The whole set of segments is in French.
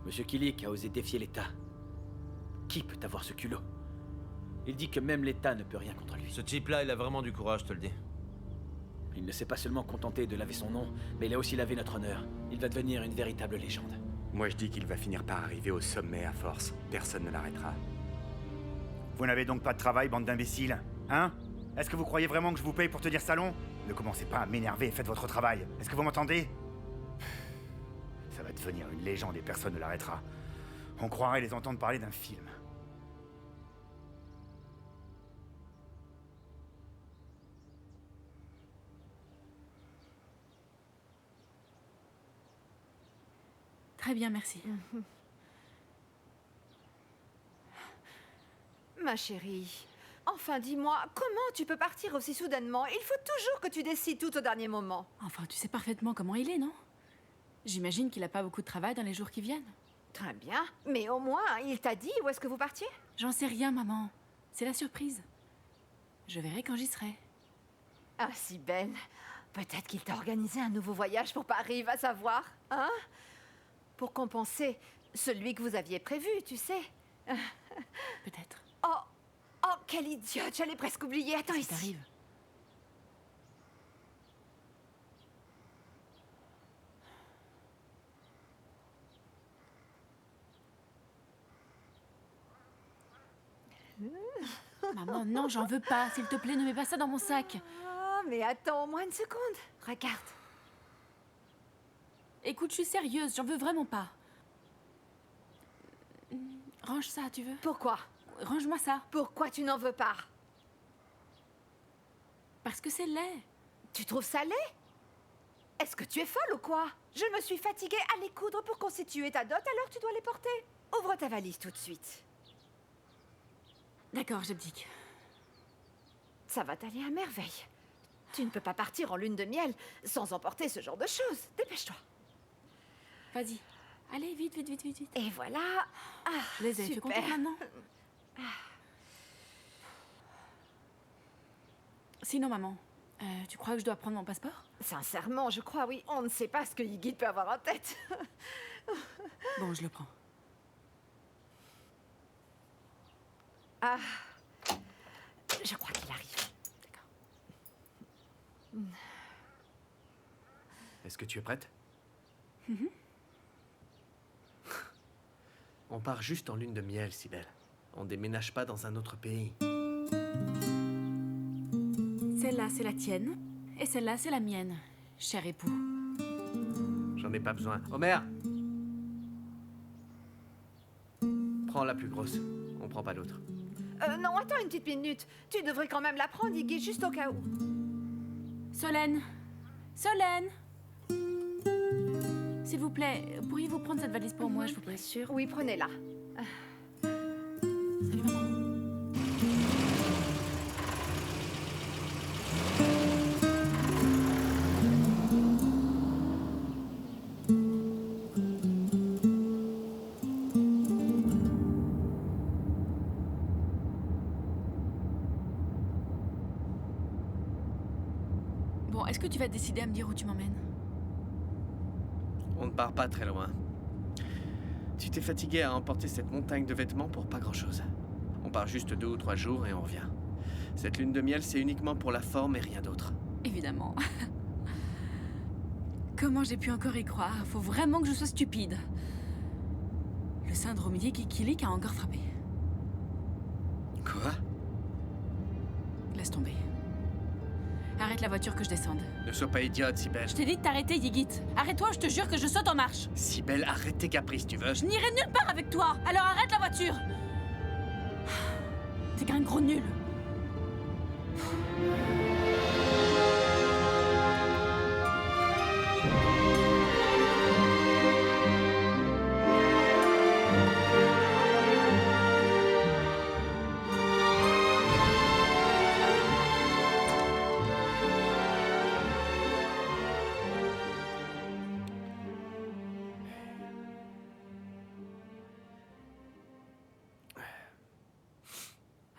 Monsieur Kilik a osé défier l'État. Qui peut avoir ce culot? Il dit que même l'État ne peut rien contre lui. Ce type-là, il a vraiment du courage, je te le dis. Il ne s'est pas seulement contenté de laver son nom, mais il a aussi lavé notre honneur. Il va devenir une véritable légende. Moi je dis qu'il va finir par arriver au sommet à force. Personne ne l'arrêtera. Vous n'avez donc pas de travail, bande d'imbéciles? Hein? Est-ce que vous croyez vraiment que je vous paye pour tenir salon? Ne commencez pas à m'énerver et faites votre travail. Est-ce que vous m'entendez? Ça va devenir une légende et personne ne l'arrêtera. On croirait les entendre parler d'un film. Très bien, merci. Ma chérie, enfin dis-moi, comment tu peux partir aussi soudainement? Il faut toujours que tu décides tout au dernier moment. Enfin, tu sais parfaitement comment il est, non? J'imagine qu'il a pas beaucoup de travail dans les jours qui viennent. Très bien, mais au moins, il t'a dit où est-ce que vous partiez? J'en sais rien, maman. C'est la surprise. Je verrai quand j'y serai. Ah, si belle. Peut-être qu'il t'a organisé un nouveau voyage pour Paris, va savoir, hein? Pour compenser celui que vous aviez prévu, tu sais. Peut-être. Oh, oh, quelle idiote, j'allais presque oublier. Attends, Qu'est-ce qui ici. t'arrive? Maman, non, j'en veux pas. S'il te plaît, ne mets pas ça dans mon sac. Oh, mais attends, au moins une seconde. Regarde. Écoute, je suis sérieuse, j'en veux vraiment pas. Range ça, tu veux? Pourquoi? Range-moi ça. Pourquoi tu n'en veux pas? Parce que c'est laid. Tu trouves ça laid? Est-ce que tu es folle ou quoi? Je me suis fatiguée à les coudre pour constituer ta dot, alors tu dois les porter. Ouvre ta valise tout de suite. D'accord, j'abdique. Ça va t'aller à merveille. Tu ne peux pas partir en lune de miel sans emporter ce genre de choses. Dépêche-toi. Vas-y. Allez, vite, vite, vite, vite, vite. Et voilà. Ah, Je les ai. Tu es super. contente maintenant? Sinon, maman, tu crois que je dois prendre mon passeport? Sincèrement, je crois, oui. On ne sait pas ce que Yigit peut avoir en tête. Bon, je le prends. Ah. Je crois qu'il arrive. D'accord. Est-ce que tu es prête? On part juste en lune de miel, Cybèle. On déménage pas dans un autre pays. Celle-là, c'est la tienne. Et celle-là, c'est la mienne, cher époux. J'en ai pas besoin. Homer! Prends la plus grosse. On prend pas l'autre. Non, attends une petite minute. Tu devrais quand même la prendre, Yigit, juste au cas où. Solène! Solène! S'il vous plaît, pourriez-vous prendre cette valise pour moi, je vous prie? Bien sûr. Oui, prenez-la. Salut, maman. Bon, est-ce que tu vas te décider à me dire où tu m'emmènes? On ne part pas très loin. Tu t'es fatigué à emporter cette montagne de vêtements pour pas grand-chose. On part juste 2 ou 3 jours et on revient. Cette lune de miel, c'est uniquement pour la forme et rien d'autre. Évidemment. Comment j'ai pu encore y croire? Faut vraiment que je sois stupide. Le syndrome Yigit-Kilik a encore frappé. Quoi? Laisse tomber. Arrête la voiture que je descende. Ne sois pas idiote, Cybèle. Je t'ai dit de t'arrêter, Yigit. Arrête-toi, je te jure que je saute en marche. Cybèle, arrête tes caprices, tu veux? Je n'irai nulle part avec toi. Alors arrête la voiture. T'es qu'un gros nul.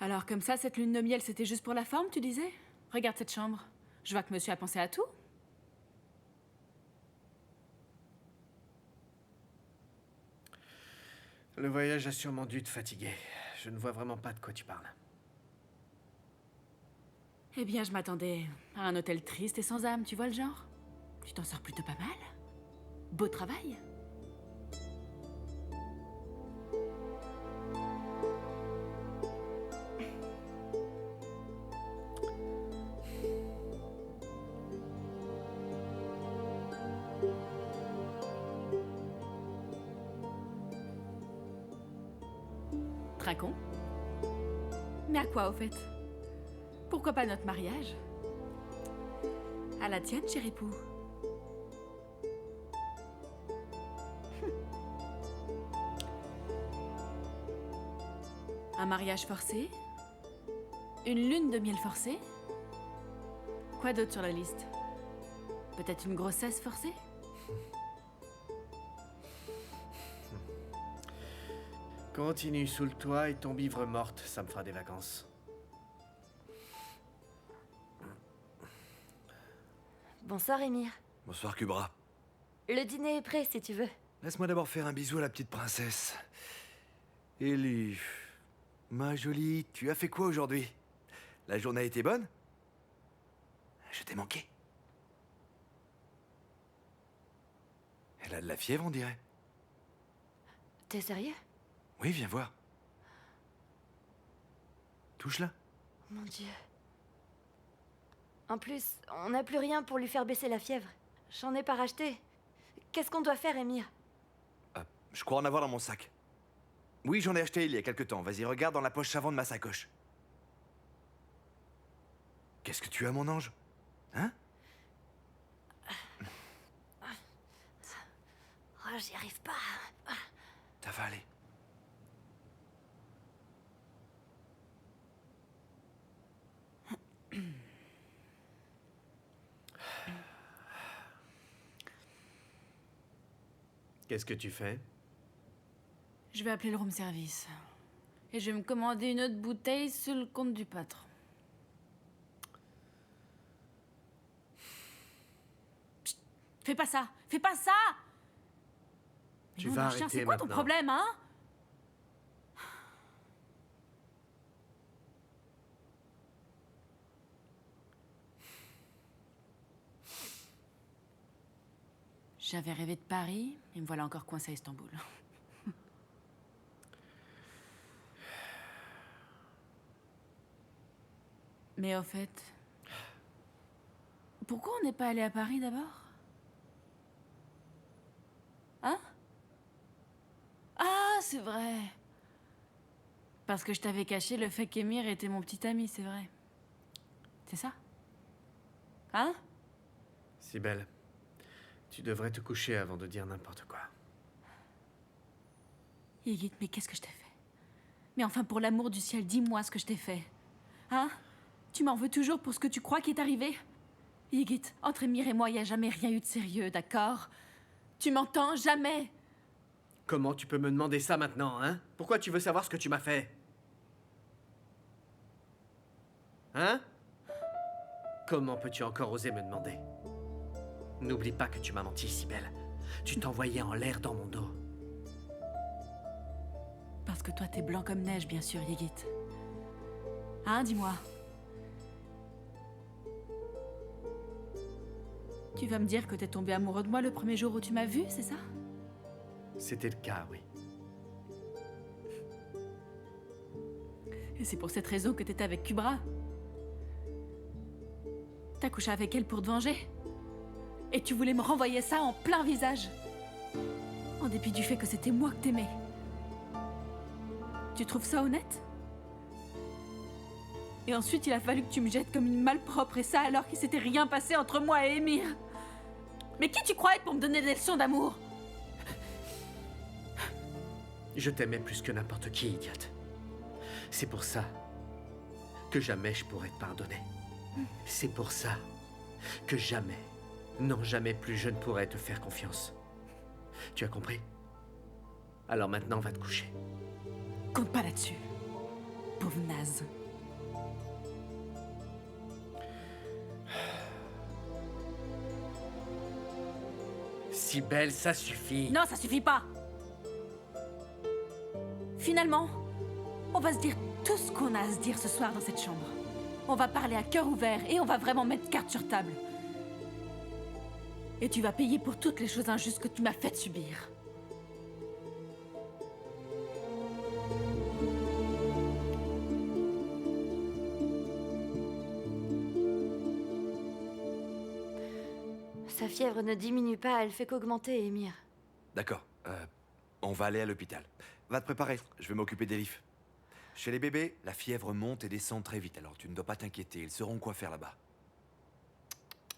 Alors comme ça, cette lune de miel, c'était juste pour la forme, tu disais? Regarde cette chambre. Je vois que monsieur a pensé à tout. Le voyage a sûrement dû te fatiguer. Je ne vois vraiment pas de quoi tu parles. Eh bien, je m'attendais à un hôtel triste et sans âme, tu vois le genre? Tu t'en sors plutôt pas mal. Beau travail. Trinquons. Mais à quoi, au fait? Pourquoi pas notre mariage? À la tienne, cher époux. Un mariage forcé? Une lune de miel forcée? Quoi d'autre sur la liste? Peut-être une grossesse forcée? Continue sous le toit et tombe ivre morte, ça me fera des vacances. Bonsoir, Émir. Bonsoir, Kubra. Le dîner est prêt, si tu veux. Laisse-moi d'abord faire un bisou à la petite princesse. Ellie, ma jolie, tu as fait quoi aujourd'hui? La journée a été bonne? Je t'ai manqué. Elle a de la fièvre, on dirait. T'es sérieux? Oui, viens voir. Touche-la. Mon Dieu. En plus, on n'a plus rien pour lui faire baisser la fièvre. J'en ai pas racheté. Qu'est-ce qu'on doit faire, Émir? Je crois en avoir dans mon sac. Oui, j'en ai acheté il y a quelque temps. Vas-y, regarde dans la poche avant de ma sacoche. Qu'est-ce que tu as, mon ange? Hein? Oh, j'y arrive pas. Ça va aller. Qu'est-ce que tu fais? Je vais appeler le room service. Et je vais me commander une autre bouteille sur le compte du patron. Psst, fais pas ça! Fais pas ça! Tu Nom vas d'un chien, arrêter c'est quoi ton maintenant. problème, hein? J'avais rêvé de Paris, et me voilà encore coincée à Istanbul. Mais au fait, pourquoi on n'est pas allé à Paris d'abord? Hein? Ah, c'est vrai. Parce que je t'avais caché le fait qu'Émir était mon petit ami, c'est vrai. C'est ça? Hein? Sibelle, tu devrais te coucher avant de dire n'importe quoi. Yigit, mais qu'est-ce que je t'ai fait? Mais enfin, pour l'amour du ciel, dis-moi ce que je t'ai fait. Hein? Tu m'en veux toujours pour ce que tu crois qui est arrivé? Yigit, entre Émir et moi, il n'y a jamais rien eu de sérieux, d'accord? Tu m'entends? Jamais! Comment tu peux me demander ça maintenant, hein? Pourquoi tu veux savoir ce que tu m'as fait? Hein? Comment peux-tu encore oser me demander? N'oublie pas que tu m'as menti, Sibelle. Tu t'envoyais en l'air dans mon dos. Parce que toi, t'es blanc comme neige, bien sûr, Yigit. Hein, dis-moi. Tu vas me dire que t'es tombé amoureux de moi le premier jour où tu m'as vu, c'est ça? C'était le cas, oui. Et c'est pour cette raison que t'étais avec Kubra. T'as couché avec elle pour te venger. Et tu voulais me renvoyer ça en plein visage. En dépit du fait que c'était moi que t'aimais. Tu trouves ça honnête? Et ensuite, il a fallu que tu me jettes comme une malpropre, et ça alors qu'il s'était rien passé entre moi et Émir. Mais qui tu crois être pour me donner des leçons d'amour? Je t'aimais plus que n'importe qui, idiote. C'est pour ça que jamais je pourrais te pardonner. C'est pour ça que jamais, non jamais plus je ne pourrais te faire confiance. Tu as compris? Alors maintenant, va te coucher. Compte pas là-dessus. Pauvre naze. Sibelle, ça suffit. Non, ça suffit pas! Finalement, on va se dire tout ce qu'on a à se dire ce soir dans cette chambre. On va parler à cœur ouvert et on va vraiment mettre carte sur table. Et tu vas payer pour toutes les choses injustes que tu m'as faites subir. Sa fièvre ne diminue pas, elle fait qu'augmenter, Émir. D'accord. On va aller à l'hôpital. Va te préparer, je vais m'occuper d'Elif. Chez les bébés, la fièvre monte et descend très vite, alors tu ne dois pas t'inquiéter, ils sauront quoi faire là-bas.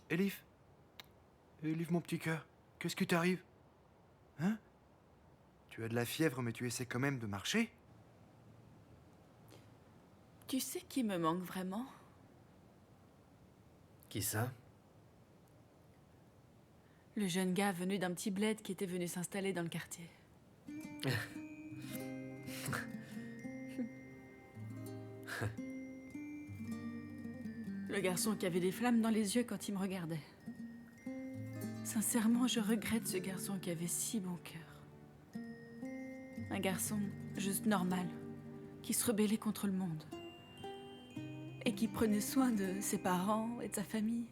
Elif? Elif, mon petit cœur, qu'est-ce qui t'arrive? Hein? Tu as de la fièvre, mais tu essaies quand même de marcher? Tu sais qui me manque vraiment? Qui ça? Le jeune gars venu d'un petit bled qui était venu s'installer dans le quartier. Le garçon qui avait des flammes dans les yeux quand il me regardait. Sincèrement, je regrette ce garçon qui avait si bon cœur. Un garçon juste normal, qui se rebellait contre le monde. Et qui prenait soin de ses parents et de sa famille.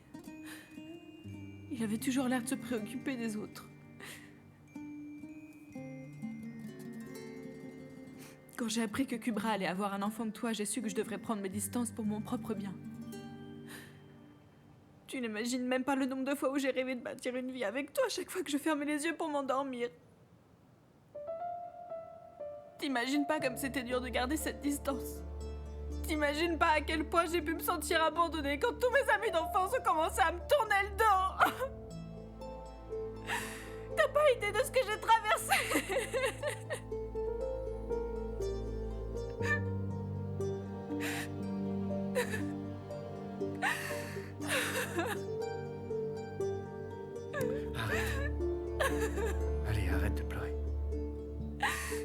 Il avait toujours l'air de se préoccuper des autres. Quand j'ai appris que Kubra allait avoir un enfant de toi, j'ai su que je devrais prendre mes distances pour mon propre bien. Tu n'imagines même pas le nombre de fois où j'ai rêvé de bâtir une vie avec toi chaque fois que je fermais les yeux pour m'endormir. T'imagines pas comme c'était dur de garder cette distance. T'imagines pas à quel point j'ai pu me sentir abandonnée quand tous mes amis d'enfance ont commencé à me tourner le dos. T'as pas idée de ce que j'ai traversé. Arrête. Allez, arrête de pleurer.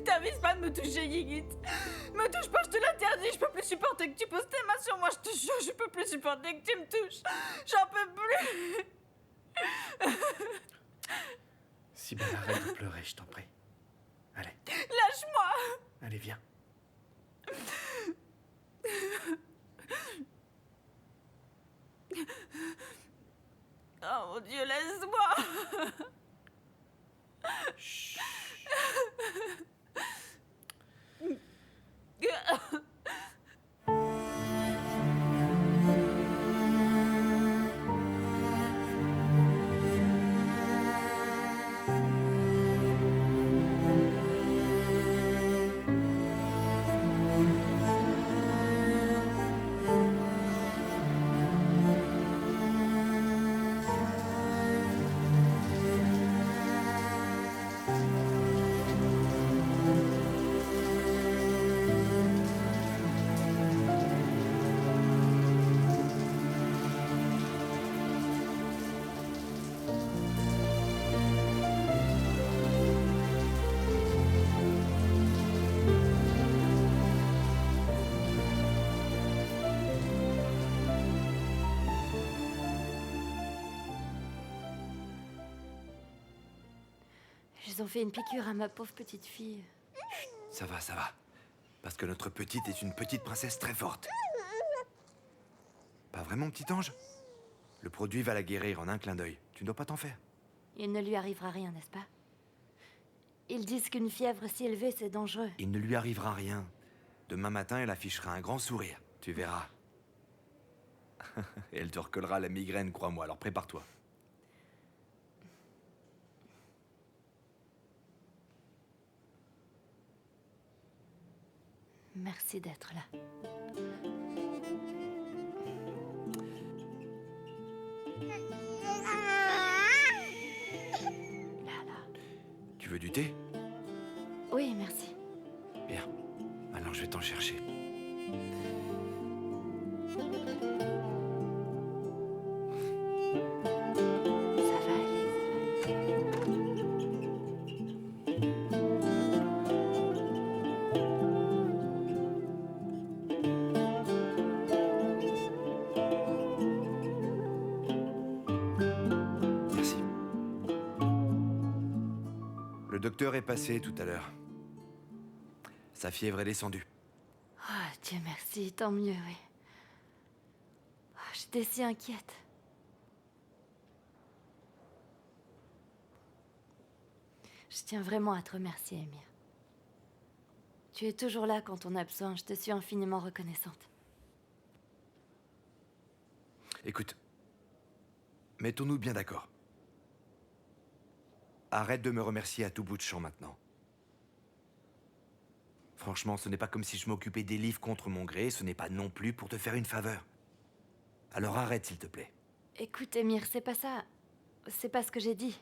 T'avises pas de me toucher, Yigit. Me touche pas, je te l'interdis. Je peux plus supporter que tu poses tes mains sur moi. Je te jure, je peux plus supporter que tu me touches. J'en peux plus. Sibelle, arrête de pleurer, je t'en prie. Allez. Lâche-moi. Allez, viens. Oh mon Dieu, laisse-moi. Chut. Ils ont fait une piqûre à ma pauvre petite fille. Ça va, ça va. Parce que notre petite est une petite princesse très forte. Pas vraiment, petit ange? Le produit va la guérir en un clin d'œil. Tu ne dois pas t'en faire. Il ne lui arrivera rien, n'est-ce pas? Ils disent qu'une fièvre si élevée, c'est dangereux. Il ne lui arrivera rien. Demain matin, elle affichera un grand sourire. Tu verras. Et elle te recollera la migraine, crois-moi, alors prépare-toi. Merci d'être là. Tu veux du thé? Oui, merci. Bien. Alors je vais t'en chercher. Ça va aller. Merci. Le docteur est passé tout à l'heure. Sa fièvre est descendue. Oh, Dieu merci, tant mieux, oui. Oh, j'étais si inquiète. Je tiens vraiment à te remercier, Emir. Tu es toujours là quand on a besoin, je te suis infiniment reconnaissante. Écoute, mettons-nous bien d'accord. Arrête de me remercier à tout bout de champ maintenant. Franchement, ce n'est pas comme si je m'occupais des livres contre mon gré, ce n'est pas non plus pour te faire une faveur. Alors arrête, s'il te plaît. Écoute, Emir, c'est pas ça. C'est pas ce que j'ai dit.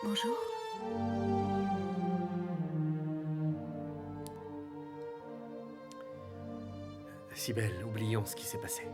Bonjour. Sibel, oublions ce qui s'est passé.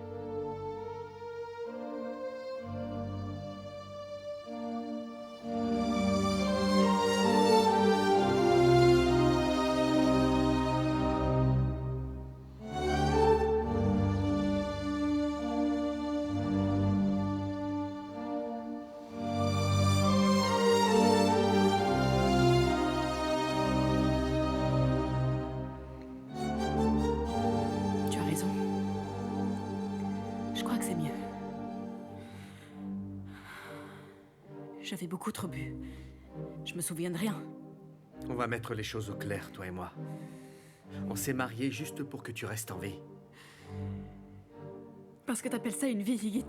Tu as raison. Je crois que c'est mieux. J'avais beaucoup trop bu. Je me souviens de rien. On va mettre les choses au clair, toi et moi. On s'est mariés juste pour que tu restes en vie. Parce que t'appelles ça une vie, Ygit.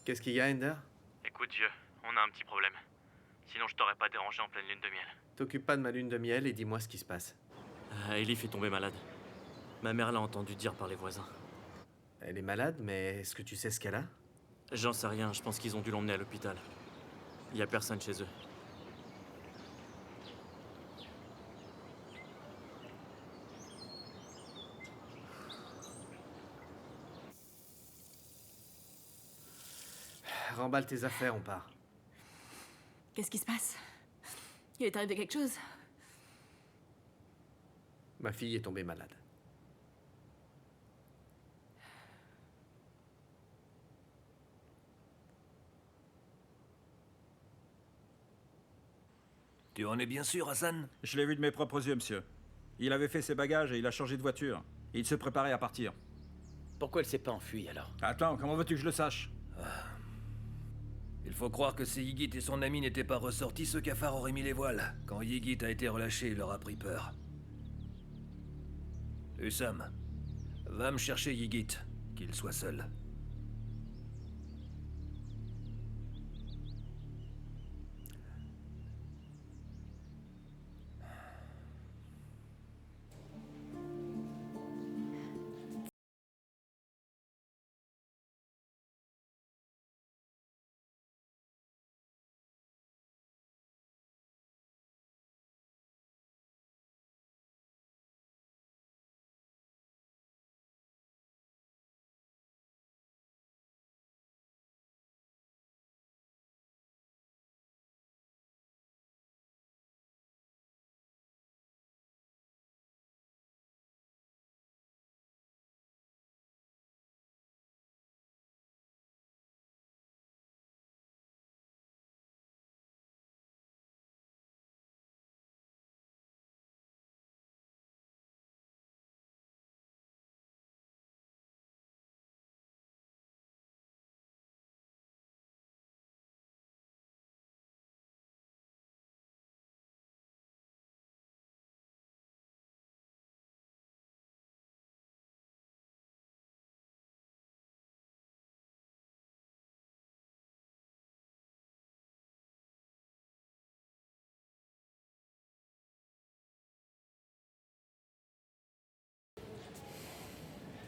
Qu'est-ce qu'il y a, Ender? Écoute, vieux, on a un petit problème. Sinon, je t'aurais pas dérangé en pleine lune de miel. T'occupe pas de ma lune de miel et dis-moi ce qui se passe. Elif est tombée malade. Ma mère l'a entendu dire par les voisins. Elle est malade, mais est-ce que tu sais ce qu'elle a? J'en sais rien, je pense qu'ils ont dû l'emmener à l'hôpital. Il y a personne chez eux. Remballe tes affaires, on part. Qu'est-ce qui se passe? Il est arrivé quelque chose? Ma fille est tombée malade. Tu en es bien sûr, Hassan? Je l'ai vu de mes propres yeux, monsieur. Il avait fait ses bagages et il a changé de voiture. Il se préparait à partir. Pourquoi elle s'est pas enfuie alors? Attends, comment veux-tu que je le sache? Il faut croire que si Ygritte et son ami n'étaient pas ressortis, ce cafard aurait mis les voiles. Quand Ygritte a été relâché, il leur a pris peur. Hussam, va me chercher Ygritte, qu'il soit seul.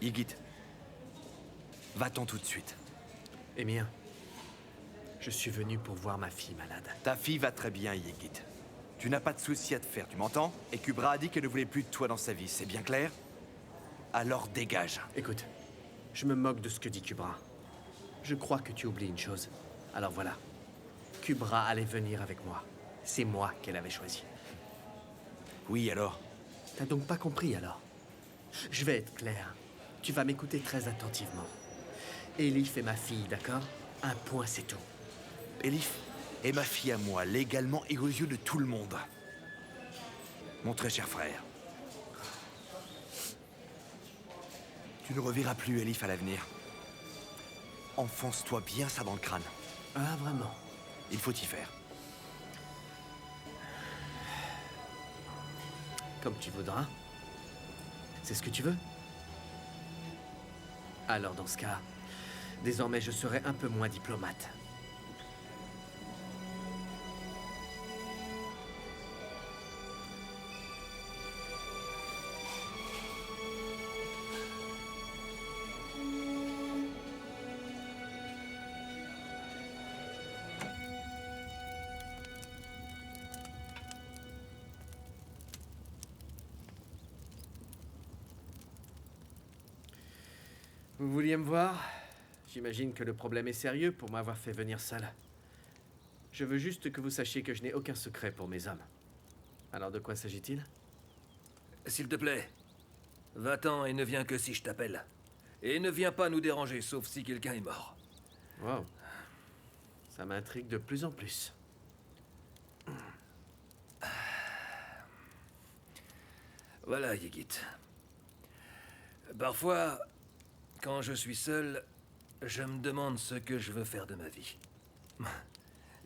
Ygritte, va-t'en tout de suite. Émir, je suis venu pour voir ma fille malade. Ta fille va très bien, Ygritte. Tu n'as pas de soucis à te faire, tu m'entends? Et Kubra a dit qu'elle ne voulait plus de toi dans sa vie, c'est bien clair? Alors dégage. Écoute, je me moque de ce que dit Kubra. Je crois que tu oublies une chose. Alors voilà. Kubra allait venir avec moi. C'est moi qu'elle avait choisi. Oui, alors? T'as donc pas compris alors? Je vais être clair. Tu vas m'écouter très attentivement. Elif est ma fille, d'accord? Un point, c'est tout. Elif est ma fille à moi, légalement et aux yeux de tout le monde. Mon très cher frère. Tu ne reverras plus Elif à l'avenir. Enfonce-toi bien ça dans le crâne. Ah, vraiment? Il faut y faire. Comme tu voudras. C'est ce que tu veux? Alors dans ce cas, désormais je serai un peu moins diplomate. Vous vouliez me voir? J'imagine que le problème est sérieux pour m'avoir fait venir seul. Je veux juste que vous sachiez que je n'ai aucun secret pour mes hommes. Alors de quoi s'agit-il? S'il te plaît, va-t'en et ne viens que si je t'appelle. Et ne viens pas nous déranger, sauf si quelqu'un est mort. Wow. Ça m'intrigue de plus en plus. Voilà, Ygritte. Parfois, quand je suis seul, je me demande ce que je veux faire de ma vie.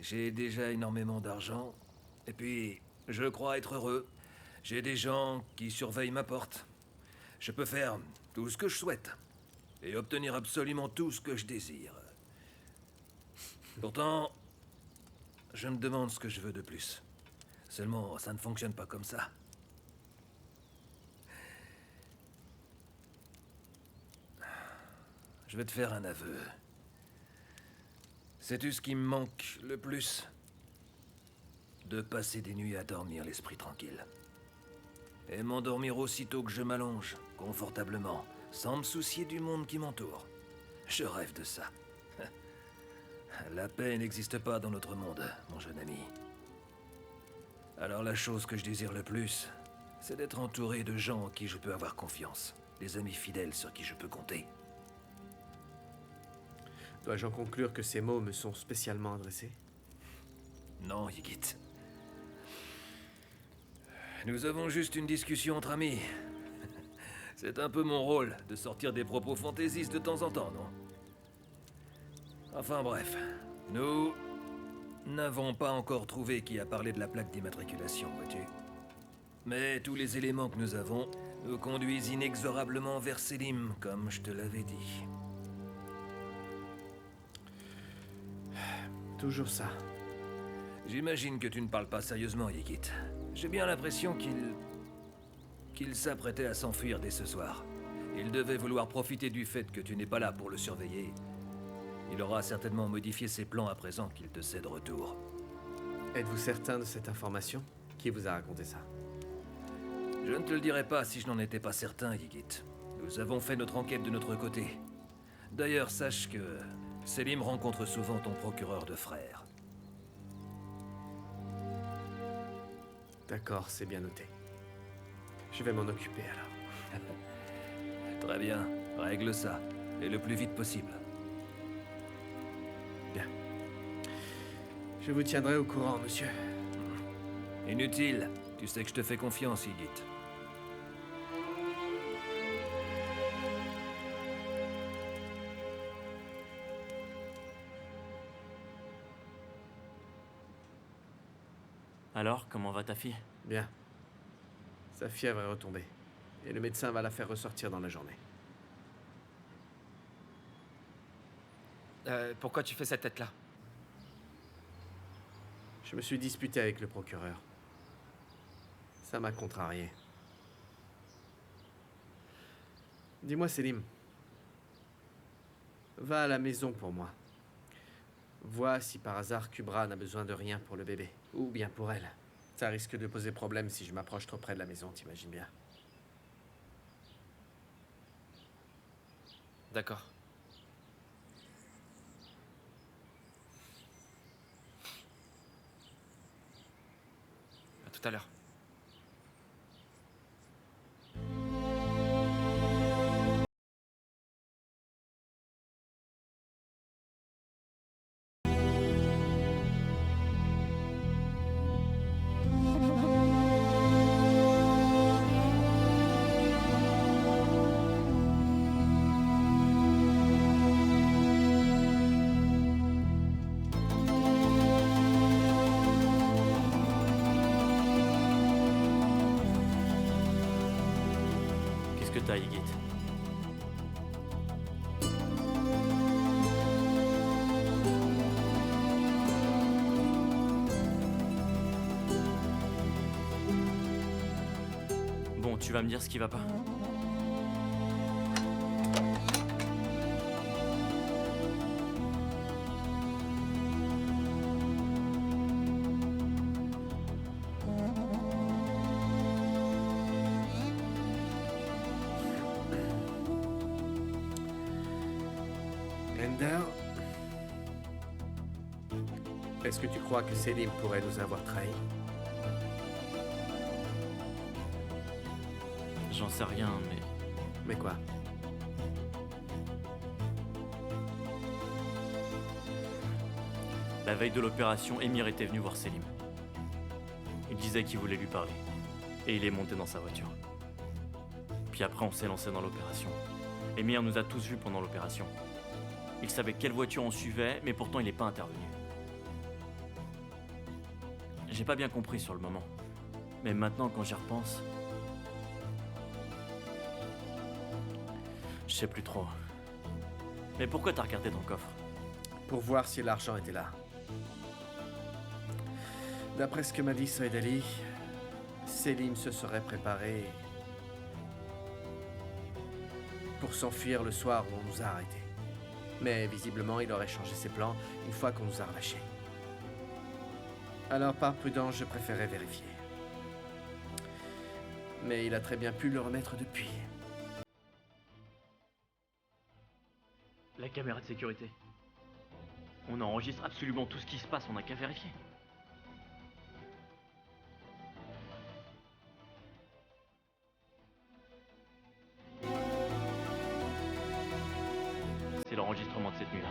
J'ai déjà énormément d'argent, et puis je crois être heureux. J'ai des gens qui surveillent ma porte. Je peux faire tout ce que je souhaite, et obtenir absolument tout ce que je désire. Pourtant, je me demande ce que je veux de plus. Seulement, ça ne fonctionne pas comme ça. Je vais te faire un aveu. Sais-tu ce qui me manque le plus? De passer des nuits à dormir l'esprit tranquille. Et m'endormir aussitôt que je m'allonge, confortablement, sans me soucier du monde qui m'entoure. Je rêve de ça. La paix n'existe pas dans notre monde, mon jeune ami. Alors la chose que je désire le plus, c'est d'être entouré de gens en qui je peux avoir confiance. Des amis fidèles sur qui je peux compter. Dois-je en conclure que ces mots me sont spécialement adressés? Non, Ygritte. nous avons juste une discussion entre amis. C'est un peu mon rôle de sortir des propos fantaisistes de temps en temps, non? Enfin bref, nous n'avons pas encore trouvé qui a parlé de la plaque d'immatriculation, vois-tu. Mais tous les éléments que nous avons nous conduisent inexorablement vers Selim, comme je te l'avais dit. Toujours ça. J'imagine que tu ne parles pas sérieusement, Yigit. J'ai bien l'impression qu'il s'apprêtait à s'enfuir dès ce soir. Il devait vouloir profiter du fait que tu n'es pas là pour le surveiller. Il aura certainement modifié ses plans à présent qu'il te sait de retour. Êtes-vous certain de cette information? Qui vous a raconté ça? Je ne te le dirai pas si je n'en étais pas certain, Yigit. Nous avons fait notre enquête de notre côté. D'ailleurs, sache que Selim rencontre souvent ton procureur de frère. D'accord, c'est bien noté. Je vais m'en occuper alors. Très bien, règle ça, et le plus vite possible. Bien. Je vous tiendrai au courant, monsieur. Inutile, tu sais que je te fais confiance, Yigit. Alors, comment va ta fille? Bien. Sa fièvre est retombée. Et le médecin va la faire ressortir dans la journée. Pourquoi tu fais cette tête-là? Je me suis disputé avec le procureur. Ça m'a contrarié. Dis-moi, Selim. Va à la maison pour moi. Vois si par hasard Kubra n'a besoin de rien pour le bébé. Ou bien pour elle. Ça risque de poser problème si je m'approche trop près de la maison, t'imagines bien. D'accord. À tout à l'heure. Qu'est-ce que t'as, Yigit? Bon, tu vas me dire ce qui va pas. Ender, est-ce que tu crois que Selim pourrait nous avoir trahis? J'en sais rien, mais... Mais quoi? La veille de l'opération, Émir était venu voir Selim. Il disait qu'il voulait lui parler. Et il est monté dans sa voiture. Puis après, on s'est lancé dans l'opération. Émir nous a tous vus pendant l'opération. Il savait quelle voiture on suivait, mais pourtant il n'est pas intervenu. J'ai pas bien compris sur le moment. Mais maintenant, quand j'y repense... Je sais plus trop. Mais pourquoi t'as regardé ton coffre? Pour voir si l'argent était là. D'après ce que m'a dit Saïd Ali, Selim se serait préparé pour s'enfuir le soir où on nous a arrêtés. Mais visiblement, il aurait changé ses plans une fois qu'on nous a relâchés. Alors, par prudence, je préférais vérifier. Mais il a très bien pu le remettre depuis. La caméra de sécurité. On enregistre absolument tout ce qui se passe, on n'a qu'à vérifier. C'est l'enregistrement de cette nuit-là.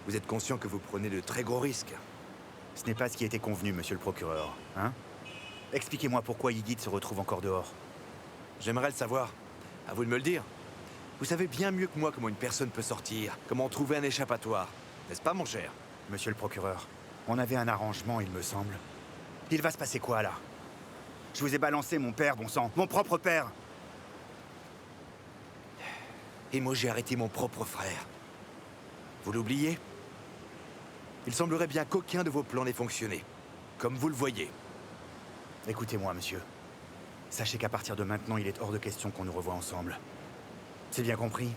Vous êtes conscient que vous prenez de très gros risques. Ce n'est pas ce qui était convenu, monsieur le procureur, hein? Expliquez-moi pourquoi Ygritte se retrouve encore dehors. J'aimerais le savoir. À vous de me le dire. Vous savez bien mieux que moi comment une personne peut sortir, comment trouver un échappatoire. N'est-ce pas, mon cher? Monsieur le procureur, on avait un arrangement, il me semble. Il va se passer quoi, là? Je vous ai balancé mon père, bon sang, mon propre père! Et moi, j'ai arrêté mon propre frère. Vous l'oubliez? Il semblerait bien qu'aucun de vos plans n'ait fonctionné. Comme vous le voyez. Écoutez-moi, monsieur. Sachez qu'à partir de maintenant, il est hors de question qu'on nous revoie ensemble. C'est bien compris?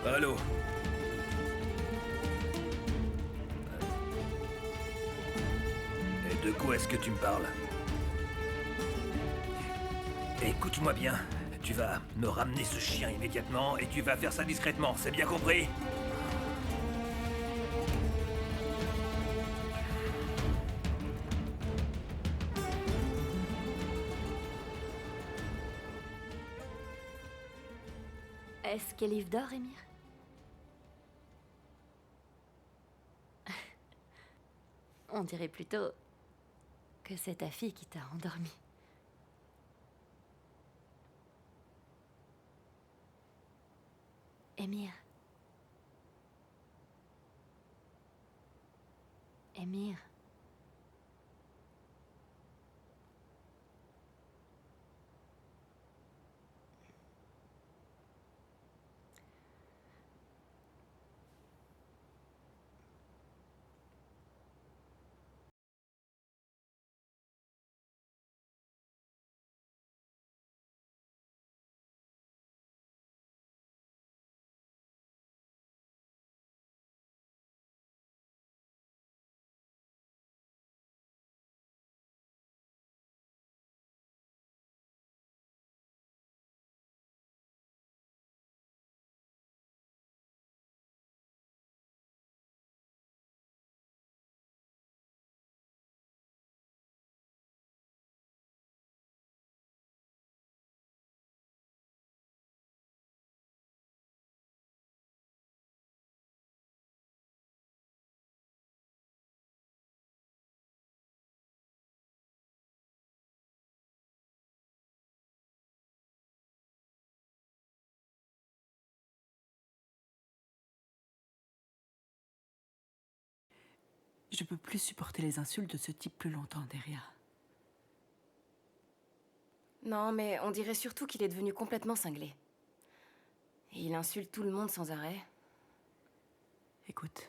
Allô? Et de quoi est-ce que tu me parles? Écoute-moi bien. Tu vas me ramener ce chien immédiatement et tu vas faire ça discrètement, c'est bien compris? Est-ce qu'Elif dort, Émir? On dirait plutôt que c'est ta fille qui t'a endormi. Émir. Émir. Je peux plus supporter les insultes de ce type plus longtemps, Deria. Non, mais on dirait surtout qu'il est devenu complètement cinglé. Et il insulte tout le monde sans arrêt. Écoute.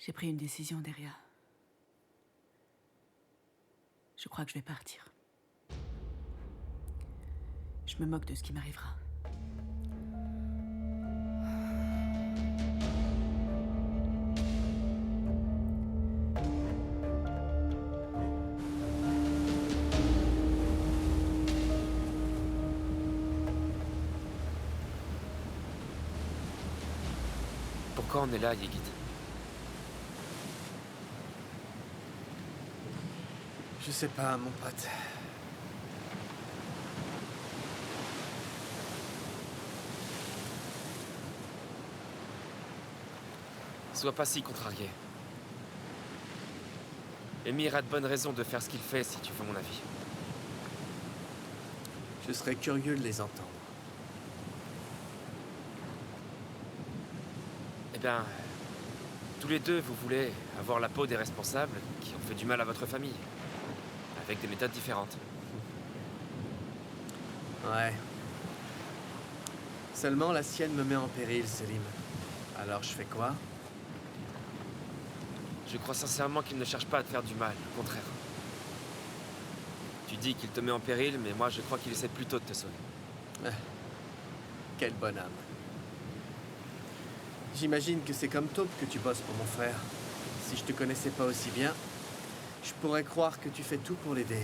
J'ai pris une décision, Deria. Je crois que je vais partir. Je me moque de ce qui m'arrivera. Pourquoi on est là, Ygritte? Je sais pas, mon pote. Sois pas si contrarié. Émir a de bonnes raisons de faire ce qu'il fait, si tu veux mon avis. Je serais curieux de les entendre. Eh bien, tous les deux, vous voulez avoir la peau des responsables qui ont fait du mal à votre famille. Avec des méthodes différentes. Ouais. Seulement la sienne me met en péril, Selim. Alors je fais quoi? Je crois sincèrement qu'il ne cherche pas à te faire du mal, au contraire. Tu dis qu'il te met en péril, mais moi je crois qu'il essaie plutôt de te sauver. Quel bonhomme. J'imagine que c'est comme Taupe que tu bosses pour mon frère. Si je te connaissais pas aussi bien, je pourrais croire que tu fais tout pour l'aider.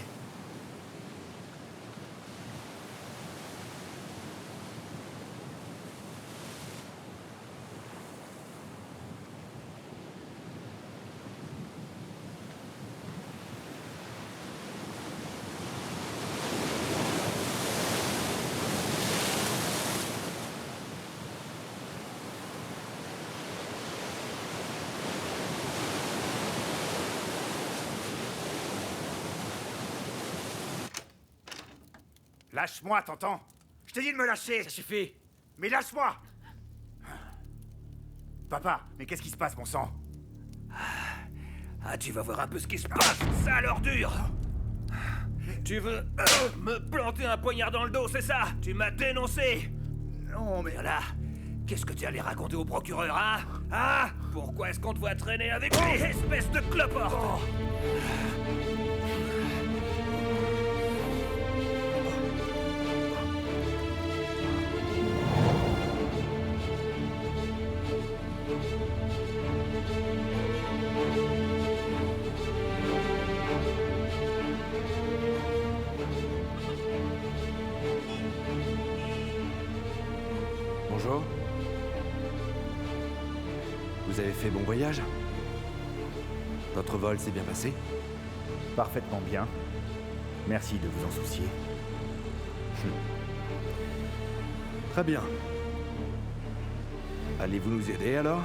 Lâche-moi, t'entends? Je t'ai dit de me lâcher! Ça suffit! Mais lâche-moi! Papa, mais qu'est-ce qui se passe, mon sang? Ah, tu vas voir un peu ce qui se passe, sale ordure! Tu veux me planter un poignard dans le dos, c'est ça? Tu m'as dénoncé! Non, mais... Voilà. Qu'est-ce que tu allais raconter au procureur, hein? Hein? Pourquoi est-ce qu'on te voit traîner avec lui, espèce de cloporte? Bonjour. Vous avez fait bon voyage? Votre vol s'est bien passé? Parfaitement bien. Merci de vous en soucier. Très bien. Allez-vous nous aider alors?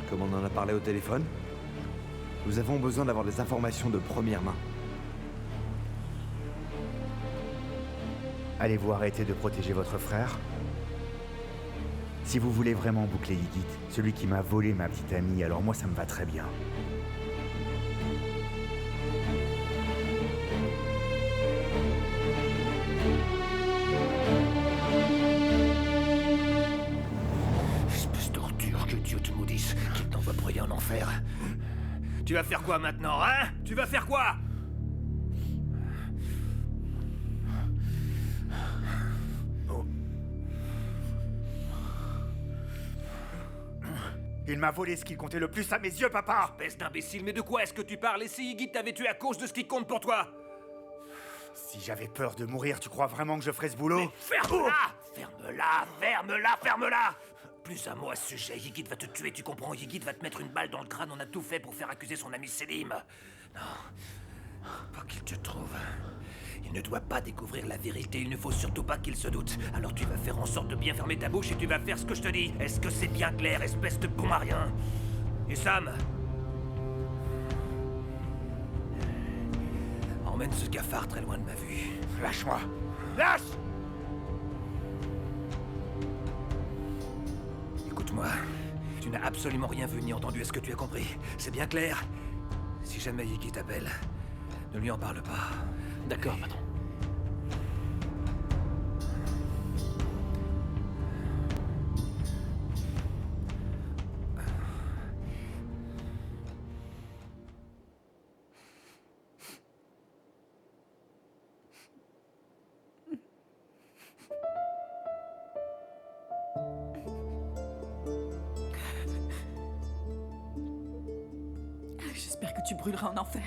Comme on en a parlé au téléphone? Nous avons besoin d'avoir des informations de première main. Allez-vous arrêter de protéger votre frère? Si vous voulez vraiment boucler Ygit, celui qui m'a volé ma petite amie, alors moi ça me va très bien. Espèce d'ordure, que Dieu te maudisse, qu'il t'envoie briller en enfer. Tu vas faire quoi maintenant, hein? Tu vas faire quoi? Il m'a volé ce qui comptait le plus à mes yeux, papa! Espèce d'imbécile, mais de quoi est-ce que tu parles? Et si Ygit t'avait tué à cause de ce qui compte pour toi? Si j'avais peur de mourir, tu crois vraiment que je ferais ce boulot? Mais ferme-la! Ferme-la! Ferme-la! Ferme-la! Plus un mot à ce sujet, Ygit va te tuer, tu comprends? Ygit va te mettre une balle dans le crâne, on a tout fait pour faire accuser son ami Selim. Non, pas qu'il te trouve. Il ne doit pas découvrir la vérité, il ne faut surtout pas qu'il se doute. Alors tu vas faire en sorte de bien fermer ta bouche et tu vas faire ce que je te dis. Est-ce que c'est bien clair, espèce de bon à rien? Et Sam, emmène ce cafard très loin de ma vue. Lâche-moi! Lâche! Écoute-moi, tu n'as absolument rien vu ni entendu, est-ce que tu as compris? C'est bien clair? Si jamais Ygit t'appelle, ne lui en parle pas. D'accord, patron. J'espère que tu brûleras en enfer.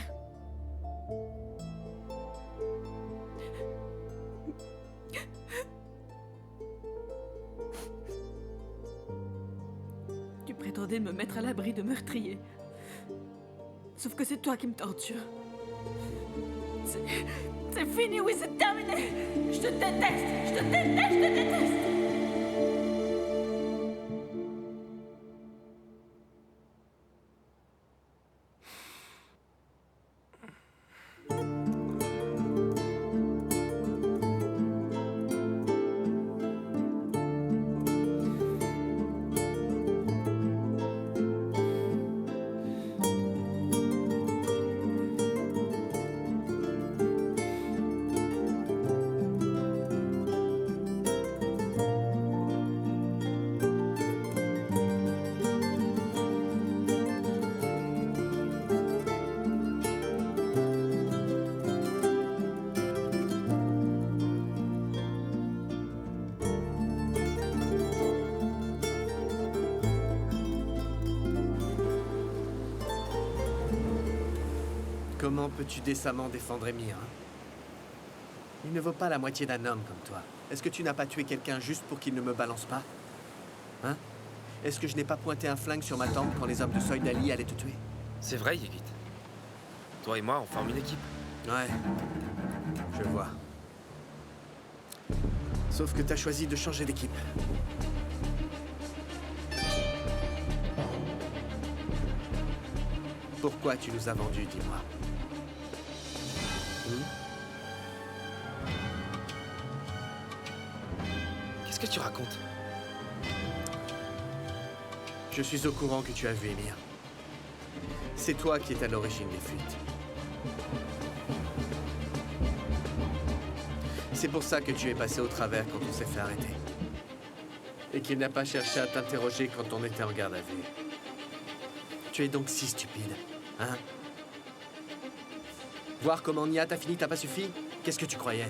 Tu prétendais me mettre à l'abri de meurtriers. Sauf que c'est toi qui me tortures. C'est fini, oui, c'est terminé. Je te déteste, je te déteste, je te déteste. Comment peux-tu décemment défendre Emir, hein? Il ne vaut pas la moitié d'un homme comme toi. Est-ce que tu n'as pas tué quelqu'un juste pour qu'il ne me balance pas? Hein? Est-ce que je n'ai pas pointé un flingue sur ma tempe quand les hommes de Soydali allaient te tuer? C'est vrai, Ygritte. Toi et moi, on forme une équipe. Ouais, je vois. Sauf que t'as choisi de changer d'équipe. Pourquoi tu nous as vendus, dis-moi? Qu'est-ce que tu racontes? Je suis au courant que tu as vu Emir. C'est toi qui es à l'origine des fuites. C'est pour ça que tu es passé au travers quand on s'est fait arrêter. Et qu'il n'a pas cherché à t'interroger quand on était en garde à vue. Tu es donc si stupide, hein? Voir comment Nia t'a fini t'a pas suffi? Qu'est-ce que tu croyais?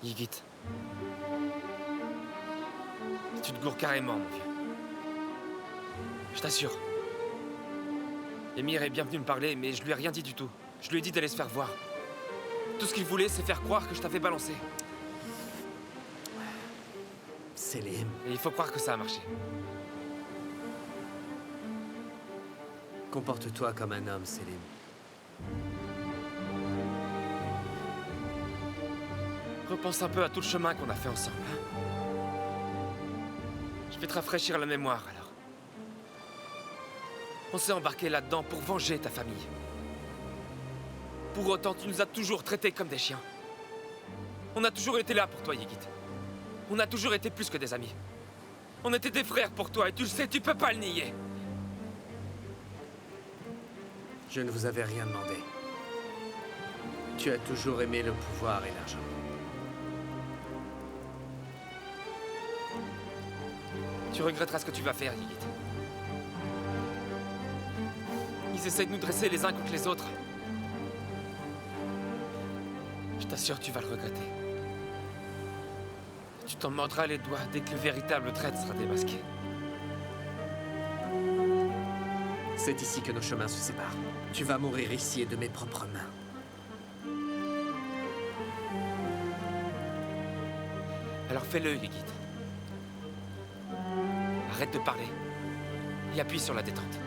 Ygritte. Tu te gourres carrément, mon vieux. Je t'assure. Emir est bien venu me parler, mais je lui ai rien dit du tout. Je lui ai dit d'aller se faire voir. Tout ce qu'il voulait, c'est faire croire que je t'avais balancé. Selim. Et il faut croire que ça a marché. Comporte-toi comme un homme, Selim. Repense un peu à tout le chemin qu'on a fait ensemble. Hein? Je vais te rafraîchir la mémoire, alors. On s'est embarqué là-dedans pour venger ta famille. Pour autant, tu nous as toujours traités comme des chiens. On a toujours été là pour toi, Ygritte. On a toujours été plus que des amis. On était des frères pour toi, et tu le sais, tu peux pas le nier. Je ne vous avais rien demandé. Tu as toujours aimé le pouvoir et l'argent. Tu regretteras ce que tu vas faire, Ygritte. Ils essaient de nous dresser les uns contre les autres. Je t'assure, tu vas le regretter. Tu t'en mordras les doigts dès que le véritable traître sera démasqué. C'est ici que nos chemins se séparent. Tu vas mourir ici et de mes propres mains. Alors fais-le, Ygritte. Arrête de parler et appuie sur la détente.